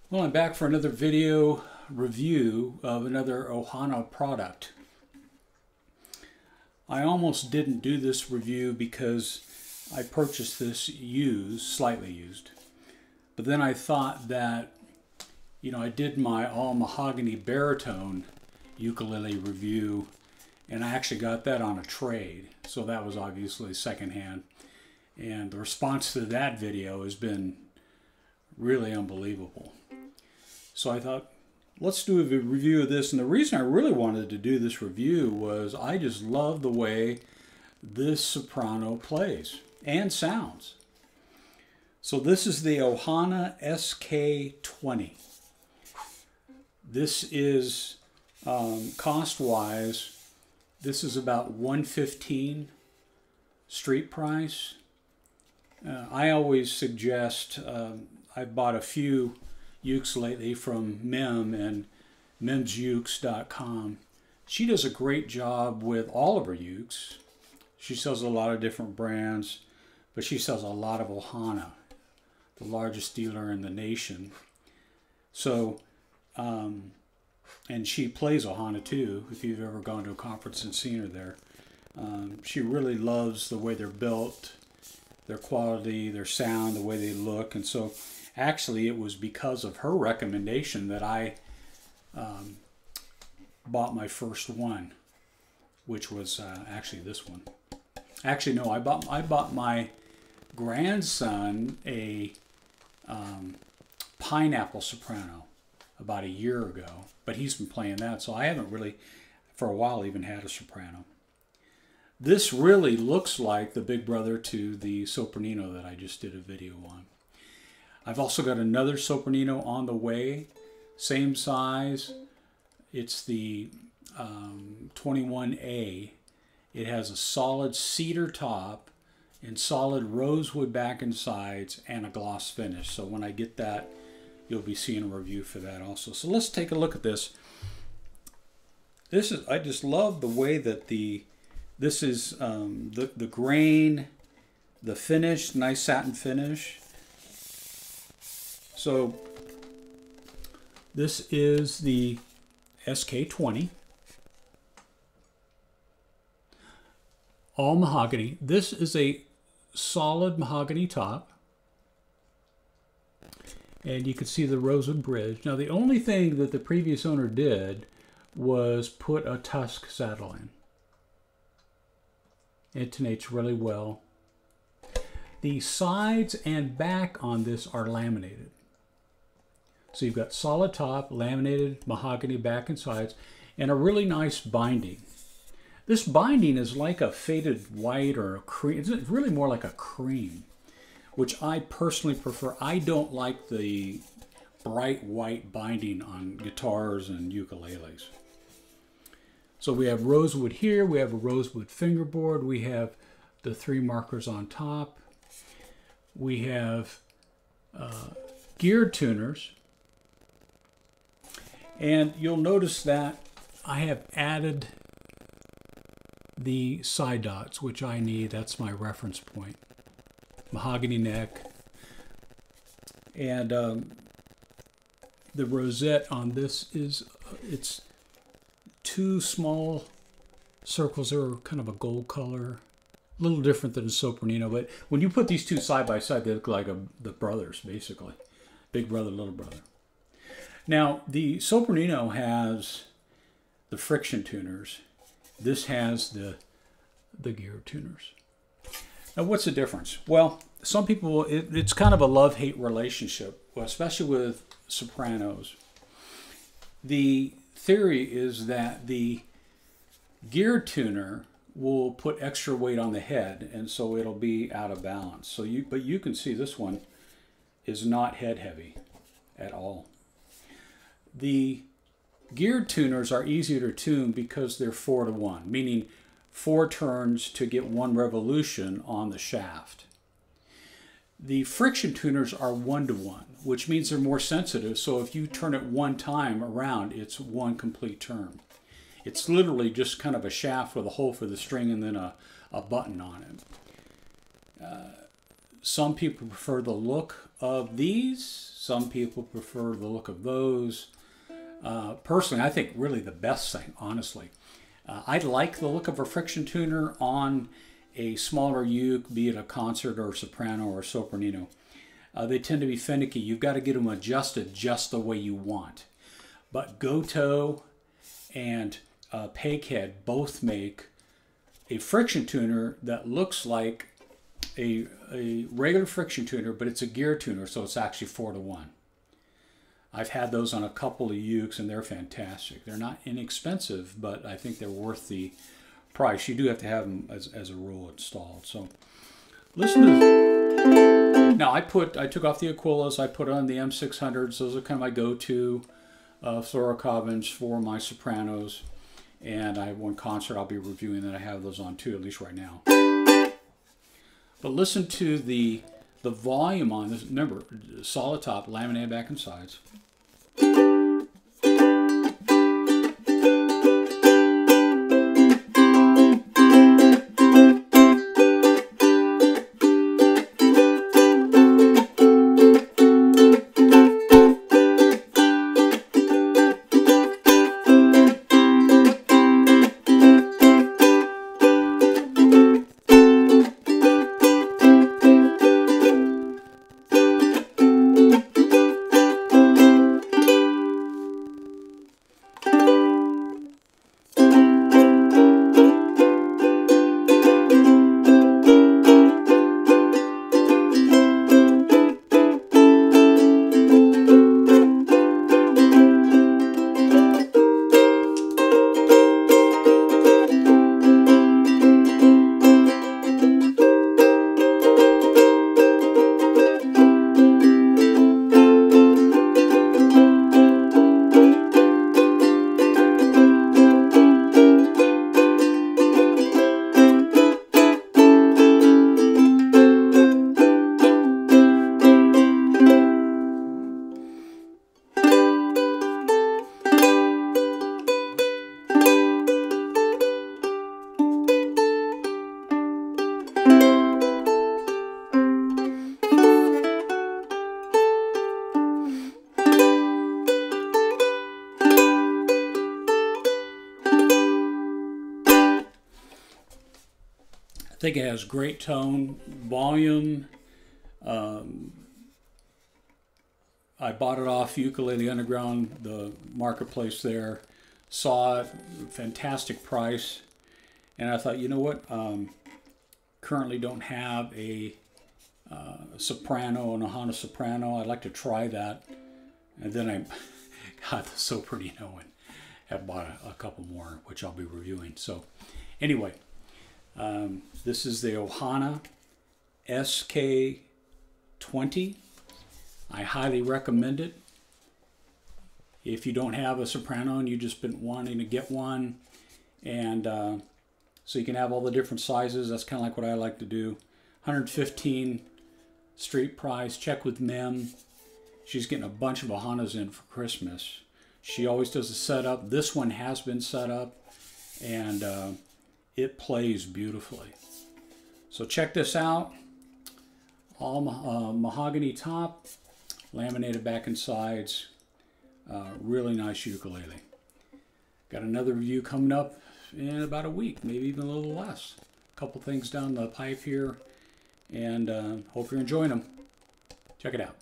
Well, I'm back for another video review of another Ohana product. I almost didn't do this review because I purchased this used, slightly used. But then I thought that, I did my all mahogany baritone ukulele review, and I actually got that on a trade. So that was obviously secondhand. And the response to that video has been really unbelievable. So I thought, let's do a review of this. And the reason I really wanted to do this review was I just love the way this soprano plays and sounds. So this is the Ohana SK-20. This is, cost-wise, this is about $115 street price. I always suggest, I've bought a few ukes lately from Mem and memsukes.com. She does a great job with all of her ukes. She sells a lot of different brands, but she sells a lot of Ohana, the largest dealer in the nation. So, and she plays Ohana too, if you've ever gone to a conference and seen her there. She really loves the way they're built, their quality, their sound, the way they look. And so actually it was because of her recommendation that I bought my first one, which was actually this one. Actually, no, I bought my grandson a pineapple soprano about a year ago, but he's been playing that, so I haven't really, for a while, even had a soprano. This really looks like the big brother to the Sopranino that I just did a video on. I've also got another Sopranino on the way, same size. It's the 21A. It has a solid cedar top and solid rosewood back and sides and a gloss finish. So when I get that, you'll be seeing a review for that also. So let's take a look at this. I just love the way that this is the grain, the finish, nice satin finish. So this is the SK-20, all mahogany. This is a solid mahogany top, and you can see the rosewood bridge. Now the only thing that the previous owner did was put a tusk saddle in. Intonates really well. The sides and back on this are laminated. So you've got solid top, laminated mahogany back and sides, and a really nice binding. This binding is like a faded white or a cream. It's really more like a cream, which I personally prefer. I don't like the bright white binding on guitars and ukuleles. So we have rosewood here. We have a rosewood fingerboard. We have the 3 markers on top. We have geared tuners. And you'll notice that I have added the side dots, which I need. That's my reference point. Mahogany neck. And the rosette on this is, it's 2 small circles that are kind of a gold color. A little different than a Sopranino, but when you put these two side by side, they look like the brothers, basically. Big brother, little brother. Now, the Sopranino has the friction tuners. This has the gear tuners. Now, what's the difference? Well, some people, it's kind of a love-hate relationship, especially with sopranos. The theory is that the gear tuner will put extra weight on the head, and so it'll be out of balance. So but you can see this one is not head heavy at all. The geared tuners are easier to tune because they're 4-to-1, meaning 4 turns to get 1 revolution on the shaft. The friction tuners are 1-to-1, which means they're more sensitive. So if you turn it 1 time around, it's 1 complete turn. It's literally just kind of a shaft with a hole for the string and then a button on it. Some people prefer the look of these. Some people prefer the look of those. Personally, I think really the best thing, honestly, I like the look of a friction tuner on a smaller uke, be it a concert or a soprano or a sopranino. They tend to be finicky. You've got to get them adjusted just the way you want. But Gotoh and Peghead both make a friction tuner that looks like a regular friction tuner, but it's a gear tuner, so it's actually 4-to-1. I've had those on a couple of ukes, and they're fantastic. They're not inexpensive, but I think they're worth the price. You do have to have them, as a rule, installed. So listen to... Now, I took off the Aquilas. I put on the M600s. Those are kind of my go-to fluorocarbons for my sopranos. And I have one concert I'll be reviewing that I have those on too, at least right now. But listen to the volume on this. Remember, solid top, laminated back and sides. I think it has great tone, volume. I bought it off Ukulele Underground, the marketplace there. Saw it, fantastic price. And I thought, you know what? Currently don't have a soprano, an Ohana soprano. I'd like to try that. And then I got the Soprano and have bought a couple more, which I'll be reviewing. So anyway, this is the Ohana SK-20. I highly recommend it. If you don't have a soprano and you've just been wanting to get one, and so you can have all the different sizes, that's kind of like what I like to do. 115 street price. Check with Mem. She's getting a bunch of Ohanas in for Christmas. She always does a setup. This one has been set up, and it plays beautifully. So check this out. All mahogany top, laminated back and sides. Really nice ukulele. Got another review coming up in about a week, maybe even a little less. A couple things down the pipe here, and hope you're enjoying them. Check it out.